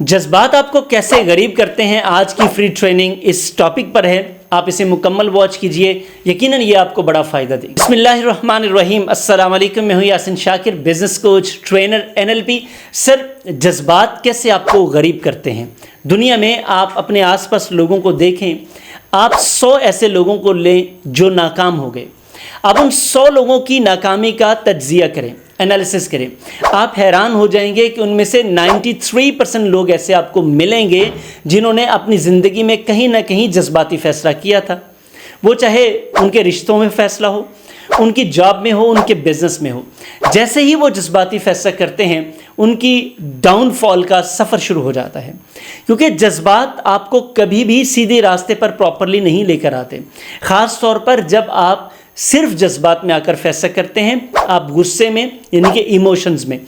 जज्बात आपको कैसे गरीब करते हैं, आज की फ्री ट्रेनिंग इस टॉपिक पर है। आप इसे मुकम्मल वॉच कीजिए, यकीनन ये आपको बड़ा फ़ायदा देगी। बिस्मिल्लाहिर्रहमानिर्रहीम, अस्सलाम वालेकुम। मैं हूँ Yasin Shakir, business coach, trainer, NLP। Sir, जज्बात कैसे आपको गरीब करते हैं? दुनिया में आप अपने आसपास लोगों को देखें, आप 100 ऐसे लोगों को लें जो नाकाम हो गए। आप उन 100 लोगों की नाकामी का तज्जिया करें, एनालिसिस करें। आप हैरान हो जाएंगे कि उनमें से 93% लोग ऐसे आपको मिलेंगे जिन्होंने अपनी ज़िंदगी में कहीं ना कहीं जज्बाती फ़ैसला किया था। वो चाहे उनके रिश्तों में फ़ैसला हो, उनकी जॉब में हो, उनके बिज़नेस में हो। जैसे ही वो जज्बाती फ़ैसला करते हैं, उनकी डाउनफॉल का सफ़र शुरू हो जाता है, क्योंकि जज्बात आपको कभी भी सीधे रास्ते पर प्रॉपरली नहीं लेकर आते। ख़ास तौर पर जब आप सिर्फ जज्बात में आकर फैसला करते हैं, आप गुस्से में यानी कि इमोशंस में।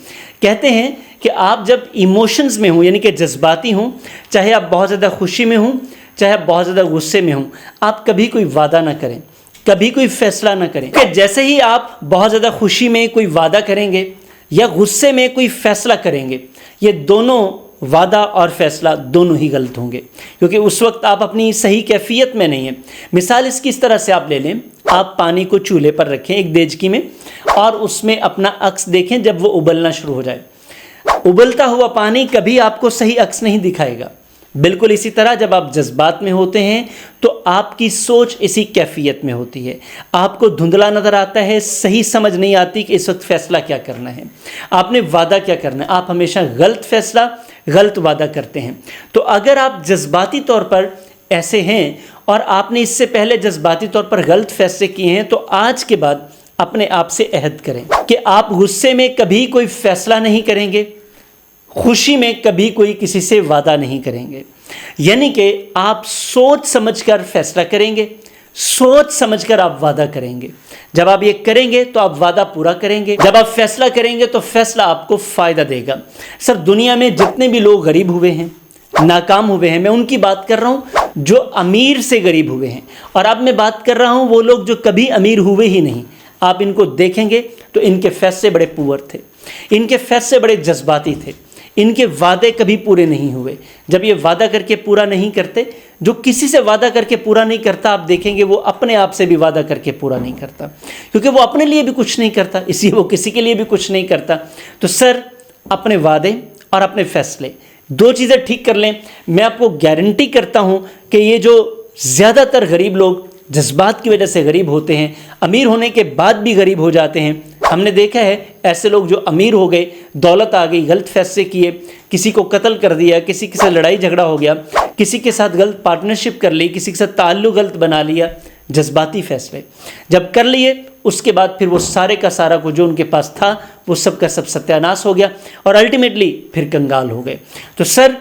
कहते हैं कि आप जब इमोशंस में हो यानी कि जज्बाती हों, चाहे आप बहुत ज़्यादा खुशी में हों, चाहे आप बहुत ज़्यादा गुस्से में हों, आप कभी कोई वादा ना करें, कभी कोई फैसला ना करें। कि जैसे ही आप बहुत ज़्यादा खुशी में कोई वादा करेंगे या गुस्से में कोई फैसला करेंगे, ये दोनों वादा और फैसला दोनों ही गलत होंगे, क्योंकि उस वक्त आप अपनी सही कैफियत में नहीं हैं। मिसाल इसकी इस तरह से आप ले लें, आप पानी को चूल्हे पर रखें एक देचकी में और उसमें अपना अक्स देखें। जब वो उबलना शुरू हो जाए, उबलता हुआ पानी कभी आपको सही अक्स नहीं दिखाएगा। बिल्कुल इसी तरह जब आप जज्बात में होते हैं तो आपकी सोच इसी कैफियत में होती है। आपको धुंधला नज़र आता है, सही समझ नहीं आती कि इस वक्त फ़ैसला क्या करना है, आपने वादा क्या करना है। आप हमेशा गलत फ़ैसला, गलत वादा करते हैं। तो अगर आप जज्बाती तौर पर ऐसे हैं और आपने इससे पहले जज्बाती तौर पर गलत फैसले किए हैं, तो आज के बाद अपने आप से अहद करें कि आप गुस्से में कभी कोई फ़ैसला नहीं करेंगे, खुशी में कभी कोई किसी से वादा नहीं करेंगे। यानी कि आप सोच समझकर फैसला करेंगे, सोच समझकर आप वादा करेंगे। जब आप ये करेंगे तो आप वादा पूरा करेंगे, जब आप फैसला करेंगे तो फैसला आपको फ़ायदा देगा। सर, दुनिया में जितने भी लोग गरीब हुए हैं, नाकाम हुए हैं, मैं उनकी बात कर रहा हूँ जो अमीर से गरीब हुए हैं, और अब मैं बात कर रहा हूँ वो लोग जो कभी अमीर हुए ही नहीं। आप इनको देखेंगे तो इनके फैसले बड़े पुअर थे, इनके फैसले बड़े जज्बाती थे, इनके वादे कभी पूरे नहीं हुए। जब ये वादा करके पूरा नहीं करते, जो किसी से वादा करके पूरा नहीं करता, आप देखेंगे वो अपने आप से भी वादा करके पूरा नहीं करता, क्योंकि वो अपने लिए भी कुछ नहीं करता, इसलिए वो किसी के लिए भी कुछ नहीं करता। तो सर, अपने वादे और अपने फैसले दो चीज़ें ठीक कर लें। मैं आपको गारंटी करता हूँ कि ये जो ज़्यादातर गरीब लोग जज्बात की वजह से गरीब होते हैं, अमीर होने के बाद भी गरीब हो जाते हैं। हमने देखा है ऐसे लोग जो अमीर हो गए, दौलत आ गई, गलत फैसले किए, किसी को कत्ल कर दिया, किसी के साथ लड़ाई झगड़ा हो गया, किसी के साथ गलत पार्टनरशिप कर ली, किसी के साथ ताल्लुक गलत बना लिया। जज्बाती फैसले जब कर लिए, उसके बाद फिर वो सारे का सारा को जो उनके पास था वो सब का सब सत्यानाश हो गया और अल्टीमेटली फिर कंगाल हो गए। तो सर,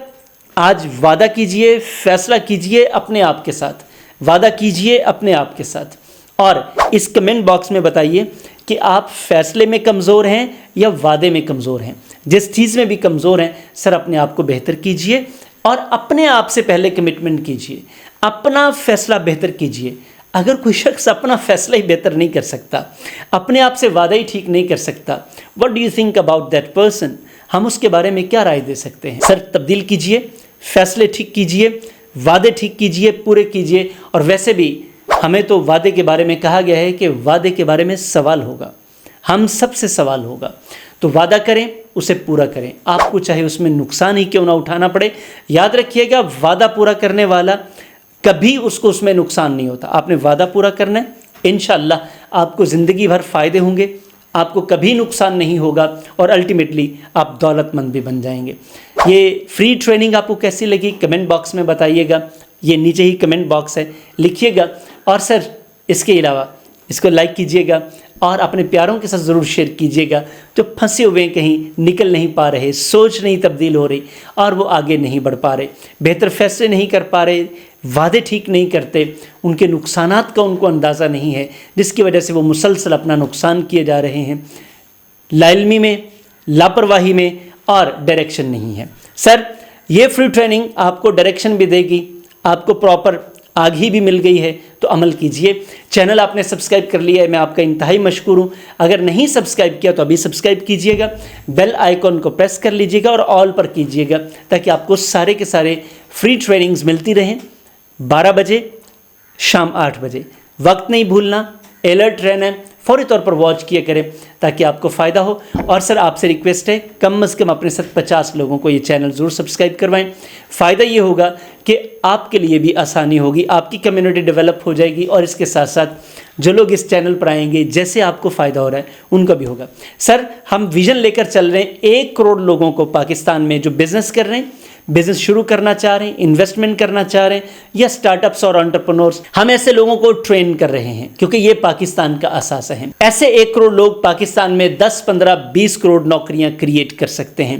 आज वादा कीजिए, फैसला कीजिए अपने आप के साथ, वादा कीजिए अपने आप के साथ, और इस कमेंट बॉक्स में बताइए कि आप फैसले में कमज़ोर हैं या वादे में कमज़ोर हैं। जिस चीज़ में भी कमज़ोर हैं, सर अपने आप को बेहतर कीजिए और अपने आप से पहले कमिटमेंट कीजिए, अपना फैसला बेहतर कीजिए। अगर कोई शख्स अपना फैसला ही बेहतर नहीं कर सकता, अपने आप से वादा ही ठीक नहीं कर सकता, what do you think about that person? हम उसके बारे में क्या राय दे सकते हैं? सर, तब्दील कीजिए, फैसले ठीक कीजिए, वादे ठीक कीजिए, पूरे कीजिए। और वैसे भी हमें तो वादे के बारे में कहा गया है कि वादे के बारे में सवाल होगा, हम सबसे सवाल होगा। तो वादा करें, उसे पूरा करें, आपको चाहे उसमें नुकसान ही क्यों ना उठाना पड़े। याद रखिएगा, वादा पूरा करने वाला कभी उसको उसमें नुकसान नहीं होता। आपने वादा पूरा करना है, इंशाअल्लाह आपको ज़िंदगी भर फ़ायदे होंगे, आपको कभी नुकसान नहीं होगा और अल्टीमेटली आप दौलतमंद भी बन जाएंगे। ये फ्री ट्रेनिंग आपको कैसी लगी कमेंट बॉक्स में बताइएगा, ये नीचे ही कमेंट बॉक्स है, लिखिएगा। और सर, इसके अलावा इसको लाइक कीजिएगा और अपने प्यारों के साथ ज़रूर शेयर कीजिएगा जो फंसे हुए हैं, कहीं निकल नहीं पा रहे, सोच नहीं तब्दील हो रही और वो आगे नहीं बढ़ पा रहे, बेहतर फैसले नहीं कर पा रहे, वादे ठीक नहीं करते, उनके नुकसानात का उनको अंदाज़ा नहीं है, जिसकी वजह से वो मुसलसल अपना नुकसान किए जा रहे हैं। लाइल्मी में, लापरवाही में और डायरेक्शन नहीं है। सर, ये फ्री ट्रेनिंग आपको डायरेक्शन भी देगी, आपको प्रॉपर آگہی بھی مل گئی ہے تو عمل کیجئے۔ چینل آپ نے سبسکرائب کر لیا ہے، میں آپ کا انتہائی مشکور ہوں۔ اگر نہیں سبسکرائب کیا تو ابھی سبسکرائب کیجئے گا، بیل آئیکن کو پریس کر لیجئے گا اور آل پر کیجئے گا تاکہ آپ کو سارے کے سارے فری ٹریننگز ملتی رہیں۔ 12 بجے، شام 8 بجے، وقت نہیں بھولنا، الرٹ رہنا ہے، فوری طور پر واچ کیا کریں تاکہ آپ کو فائدہ ہو۔ اور سر آپ سے ریکویسٹ ہے کم از کم اپنے ساتھ 50 لوگوں کو یہ چینل ضرور سبسکرائب کروائیں۔ فائدہ یہ ہوگا کہ آپ کے لیے بھی آسانی ہوگی، آپ کی کمیونٹی ڈیولپ ہو جائے گی، اور اس کے ساتھ ساتھ جو لوگ اس چینل پر آئیں گے جیسے آپ کو فائدہ ہو رہا ہے ان کا بھی ہوگا۔ سر ہم ویژن لے کر چل رہے ہیں 1 کروڑ لوگوں کو پاکستان میں جو بزنس کر رہے ہیں، بزنس شروع کرنا چاہ رہے ہیں، انویسٹمنٹ کرنا چاہ رہے ہیں، یا سٹارٹ اپس اور انٹرپرنورز، ہم ایسے لوگوں کو ٹرین کر رہے ہیں کیونکہ یہ پاکستان کا اساس ہے۔ ایسے 1 کروڑ لوگ پاکستان میں 10، 15، 20 کروڑ نوکریاں کریٹ کر سکتے ہیں،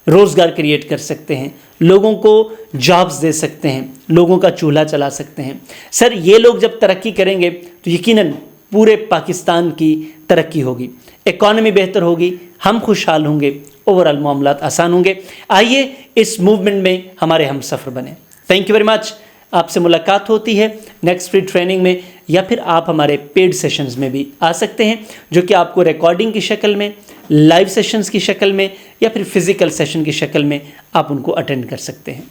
روزگار کریٹ کر سکتے ہیں، لوگوں کو جابز دے سکتے ہیں، لوگوں کا چولہا چلا سکتے ہیں۔ سر یہ لوگ جب ترقی کریں گے تو یقیناً پورے پاکستان کی ترقی ہوگی، اکانومی بہتر ہوگی، ہم خوشحال ہوں گے، اوورآل معاملات آسان ہوں گے۔ آئیے اس موومنٹ میں ہمارے ہم سفر بنیں۔ Thank you very much. آپ سے ملاقات ہوتی ہے نیکسٹ فری ٹریننگ میں، یا پھر آپ ہمارے پیڈ سیشنز میں بھی آ سکتے ہیں جو کہ آپ کو ریکارڈنگ کی شکل میں، لائیو سیشنز کی شکل میں، یا پھر فزیکل سیشن کی شکل میں آپ ان کو اٹینڈ کر سکتے ہیں۔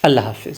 اللہ حافظ۔